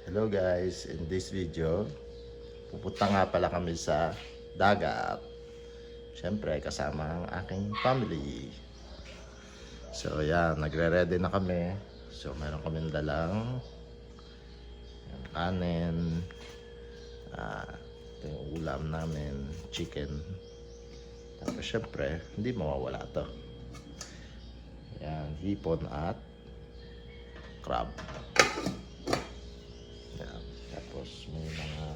Hello guys, in this video pupunta nga pala kami sa dagat. Siyempre kasama ang aking family. So yan, nagre-ready na kami. So meron kaming dalang kanin, ito yung ulam namin, chicken. Tapos siyempre hindi mawawala to. Yan, hipon at crab. Tapos may mga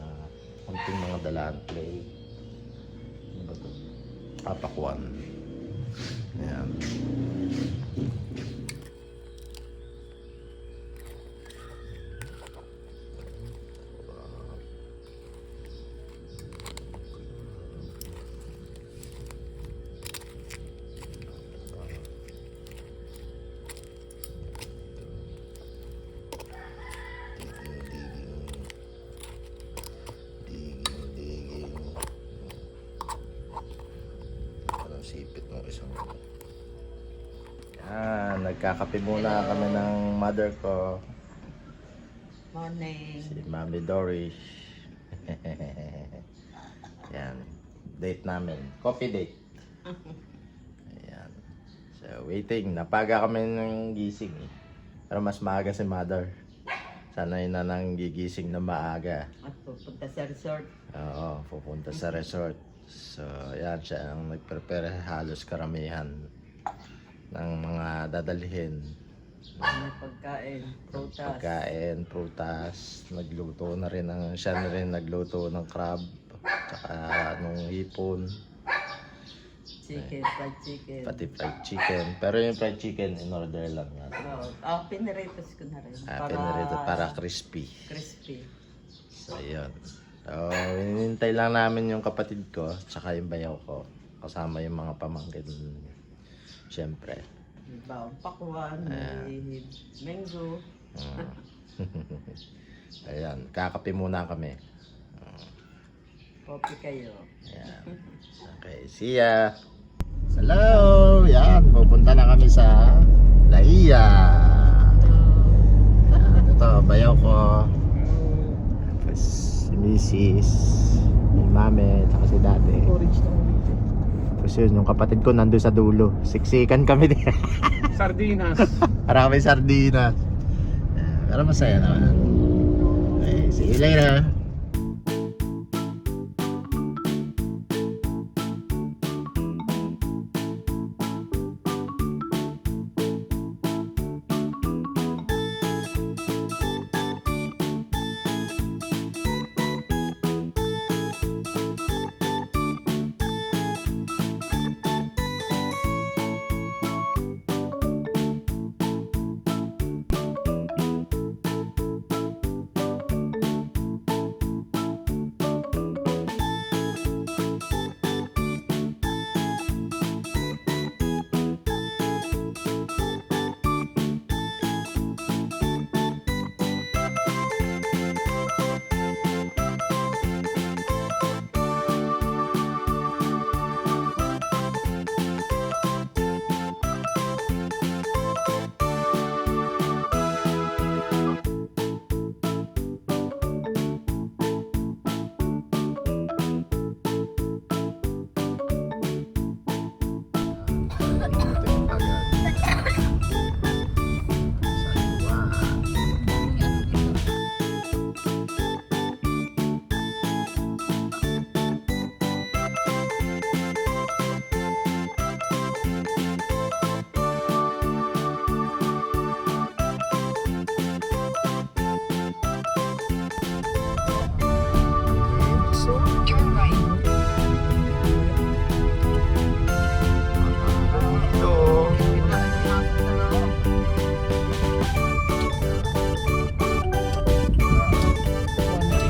konting mga dalaan play. Ano ba ito? Papakwan. Ayan. Sipit ng isang yan, nagkakape muna kami ng mother ko. Morning. Si Mami Doris. Yan, date namin, coffee date. Ayan. So waiting, napaga kami ng gising pero mas maaga si mother. Sanay na nang gigising na maaga. At pupunta sa resort. Oo, pupunta sa resort. So, yan siya ang nagprepare halos karamihan ng mga dadalhin. May pagkain, prutas. Pagkain, prutas. Nagluto na rin siya na rin nagluto ng crab. Tsaka nung hipon. Chicken, fried chicken. Pati fried chicken. Pero yung fried chicken, in order lang natin. Piniritos ko na rin. Pinarito para crispy. Crispy. So, yun. So, hinintay lang namin yung kapatid ko, tsaka yung bayaw ko. Kasama yung mga pamangkin. Siyempre. Diba, pakwan, may mango. Ayan, kakape muna kami. Coffee kayo. Ayan. Okay, see ya! Hello! Yan, pupunta na kami sa Laia. Ayan, ito, bayaw ko. Tapos si Mrs. Yung mami, tsaka si dati. Tapos yun, yung kapatid ko nandun sa dulo. Siksikan kami din. Sardinas. Para kami sardinas. Pero masaya naman. Okay, see you later.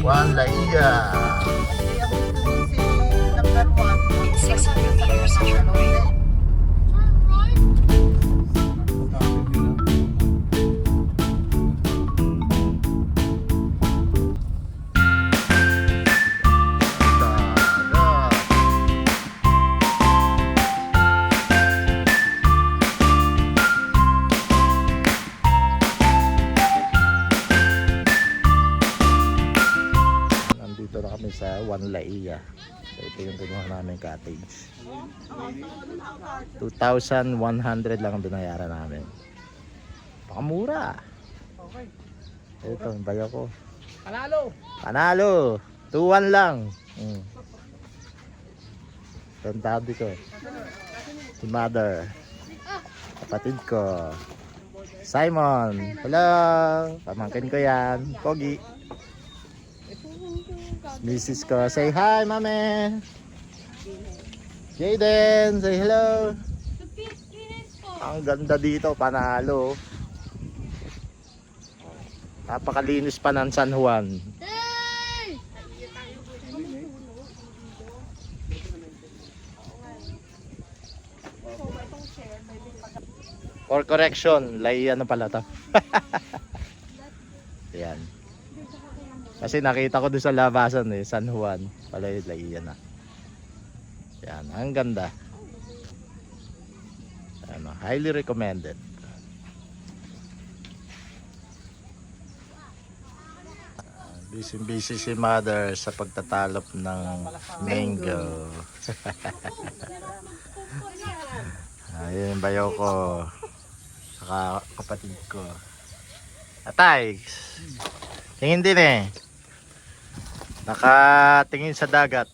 Juan Laia. 600 meters, turn right. sa One Laia. So ito yung kinuha namin cottage. 2,100 lang ang binayaran namin. Pakamura. Ito, yung bayo ko. Panalo! 2-1 lang. Ito ang tabi ko. Si mother. Kapatid ko. Simon. Hello! Pamangkin ko yan. Pogi. Mrs. ko. Say hi, mami! Jaden! Say hello! Ang ganda dito. Panalo. Napakalinis pa ng San Juan. For correction, Laia na pala to. Ayan. Kasi nakita ko doon sa labasan San Juan. Pala yung Laia na. Ayan, ang ganda. Ayan, highly recommended. Busy si mother sa pagtatalop ng mango. Ayun yung bayaw ko. Saka kapatid ko. Atay! Tingin din eh. Nakatingin sa dagat.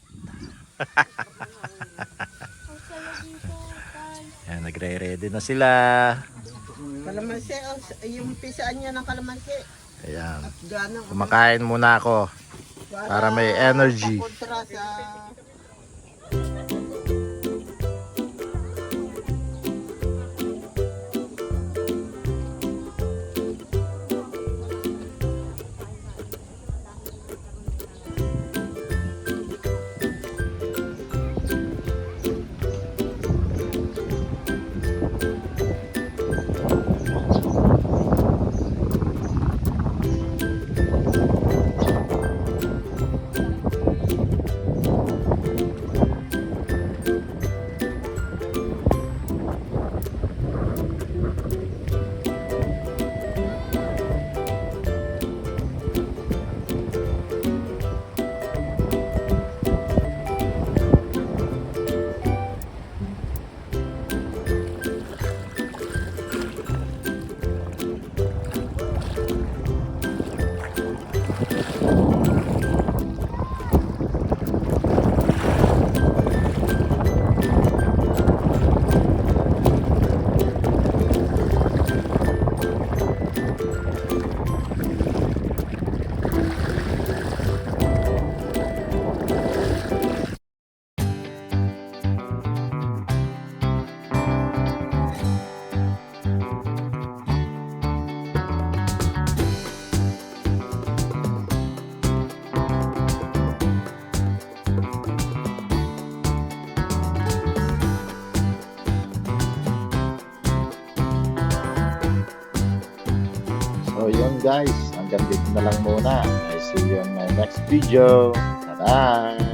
Ayan, nagre-ready na sila. Kalamansi, yung pisaan niya ng kalamansi. Ayan. Gano'n. Kumakain muna ako para may energy. Kontra sa... So yun guys, hanggang dito na lang muna. I see you on my next video. Bye-bye!